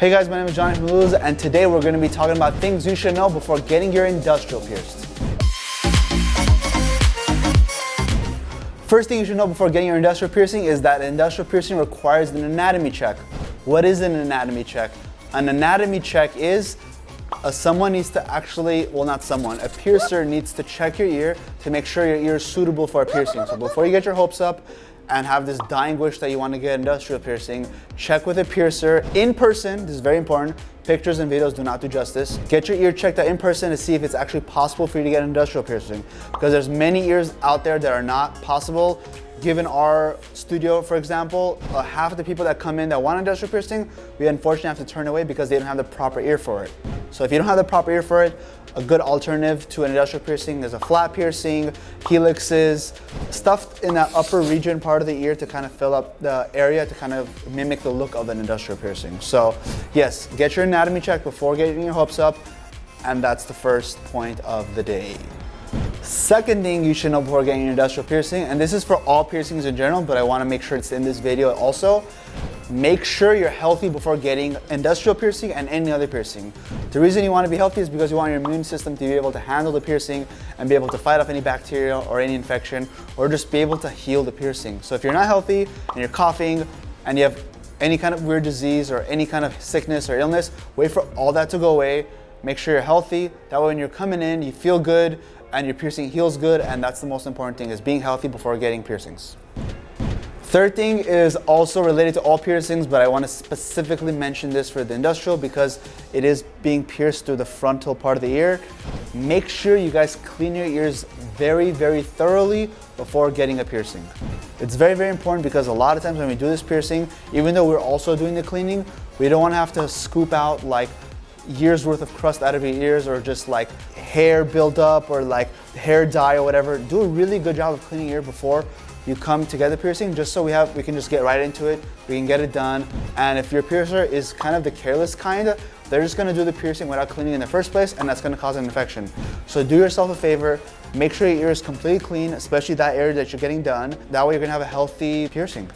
Hey guys, my name is Johnny from Lulus, and today we're going to be talking about things you should know before getting your industrial pierced. First thing you should know before getting your industrial piercing is that an industrial piercing requires an anatomy check. What is an anatomy check? An anatomy check is someone needs to actually, well, not someone, a piercer needs to check your ear to make sure your ear is suitable for a piercing. So before you get your hopes up and have this dying wish that you want to get industrial piercing, check with a piercer in person. This is very important. Pictures and videos do not do justice. Get your ear checked out in person to see if it's actually possible for you to get industrial piercing, because there's many ears out there that are not possible. Given our studio, for example, half of the people that come in that want industrial piercing, we unfortunately have to turn away because they don't have the proper ear for it. So if you don't have the proper ear for it, a good alternative to an industrial piercing is a flat piercing, helixes, stuff in that upper region part of the ear to kind of fill up the area to kind of mimic the look of an industrial piercing. So yes, get your anatomy checked before getting your hopes up, and that's the first point of the day. Second thing you should know before getting an industrial piercing, and this is for all piercings in general, but I want to make sure it's in this video also. Make sure you're healthy before getting industrial piercing and any other piercing. The reason you want to be healthy is because you want your immune system to be able to handle the piercing and be able to fight off any bacteria or any infection, or just be able to heal the piercing. So if you're not healthy and you're coughing and you have any kind of weird disease or any kind of sickness or illness, wait for all that to go away. Make sure you're healthy. That way when you're coming in, you feel good and your piercing heals good, and that's the most important thing, is being healthy before getting piercings. Third thing is also related to all piercings, but I want to specifically mention this for the industrial because it is being pierced through the frontal part of the ear. Make sure you guys clean your ears very, very thoroughly before getting a piercing. It's very, very important because a lot of times when we do this piercing, even though we're also doing the cleaning, we don't want to have to scoop out like years worth of crust out of your ears, or just like hair build up, or like hair dye or whatever. Do a really good job of cleaning your ear before you come to get the piercing, just so we can just get right into it. We can get it done. And if your piercer is kind of the careless kind, they're just gonna do the piercing without cleaning in the first place, and that's gonna cause an infection. So do yourself a favor, make sure your ear is completely clean, especially that area that you're getting done. That way you're gonna have a healthy piercing.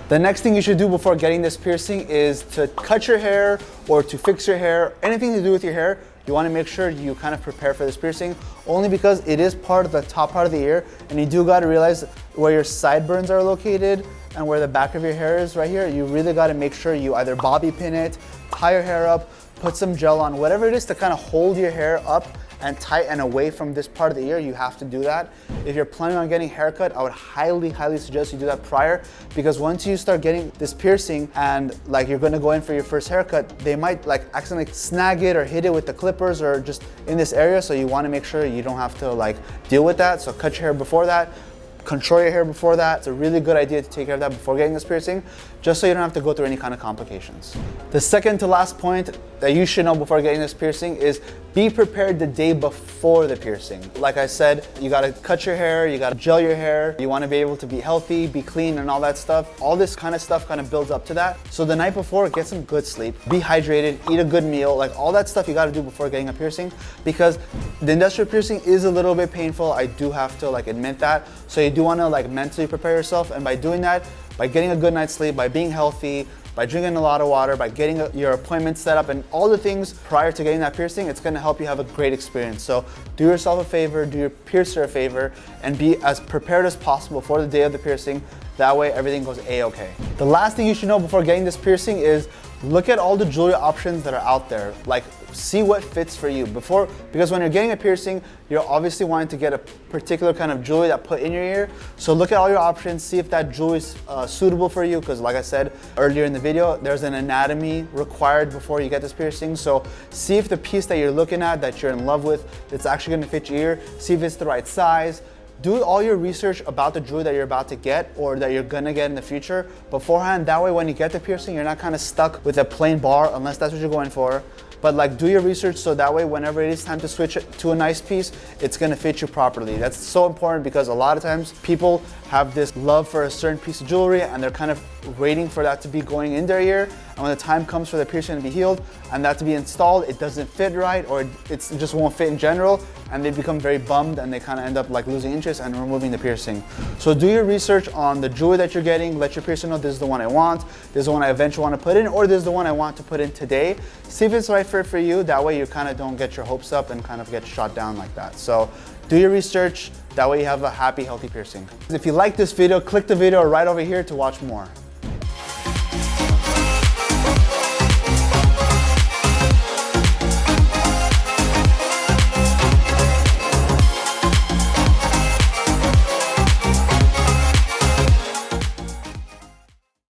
The next thing you should do before getting this piercing is to cut your hair or to fix your hair, anything to do with your hair. You want to make sure you kind of prepare for this piercing, only because it is part of the top part of the ear, and you do got to realize where your sideburns are located and where the back of your hair is right here. You really got to make sure you either bobby pin it, tie your hair up, put some gel on, whatever it is to kind of hold your hair up and tight and away from this part of the ear. You have to do that. If you're planning on getting a haircut, I would highly, highly suggest you do that prior, because once you start getting this piercing and like you're gonna go in for your first haircut, they might like accidentally snag it or hit it with the clippers or just in this area. So you wanna make sure you don't have to like deal with that. So cut your hair before that. Control your hair before that. It's a really good idea to take care of that before getting this piercing, just so you don't have to go through any kind of complications. The second to last point that you should know before getting this piercing is be prepared the day before the piercing. Like I said, you gotta cut your hair, you gotta gel your hair, you wanna be able to be healthy, be clean, and all that stuff. All this kind of stuff kind of builds up to that. So the night before, get some good sleep, be hydrated, eat a good meal, like all that stuff you gotta do before getting a piercing, because the industrial piercing is a little bit painful. I do have to like admit that. So you do wanna like mentally prepare yourself, and by doing that, by getting a good night's sleep, by being healthy, by drinking a lot of water, by getting your appointment set up, and all the things prior to getting that piercing, it's gonna help you have a great experience. So do yourself a favor, do your piercer a favor, and be as prepared as possible for the day of the piercing. That way everything goes A-okay. The last thing you should know before getting this piercing is look at all the jewelry options that are out there. Like, see what fits for you because when you're getting a piercing, you're obviously wanting to get a particular kind of jewelry that put in your ear. So look at all your options, see if that jewelry is suitable for you, because like I said earlier in the video, there's an anatomy required before you get this piercing. So see if the piece that you're looking at, that you're in love with, it's actually gonna fit your ear. See if it's the right size. Do all your research about the jewelry that you're about to get or that you're gonna get in the future beforehand. That way when you get the piercing, you're not kind of stuck with a plain bar, unless that's what you're going for. But like, do your research so that way whenever it is time to switch it to a nice piece, it's gonna fit you properly. That's so important, because a lot of times people have this love for a certain piece of jewelry and they're kind of waiting for that to be going in their ear, and when the time comes for the piercing to be healed and that to be installed, it doesn't fit right, or it just won't fit in general, and they become very bummed and they kind of end up like losing interest and removing the piercing. So do your research on the jewelry that you're getting. Let your piercer know this is the one I want, this is the one I eventually want to put in, or this is the one I want to put in today. See if it's the right fit for you. That way you kind of don't get your hopes up and kind of get shot down like that. So do your research. That way you have a happy, healthy piercing. If you like this video, click the video right over here to watch more.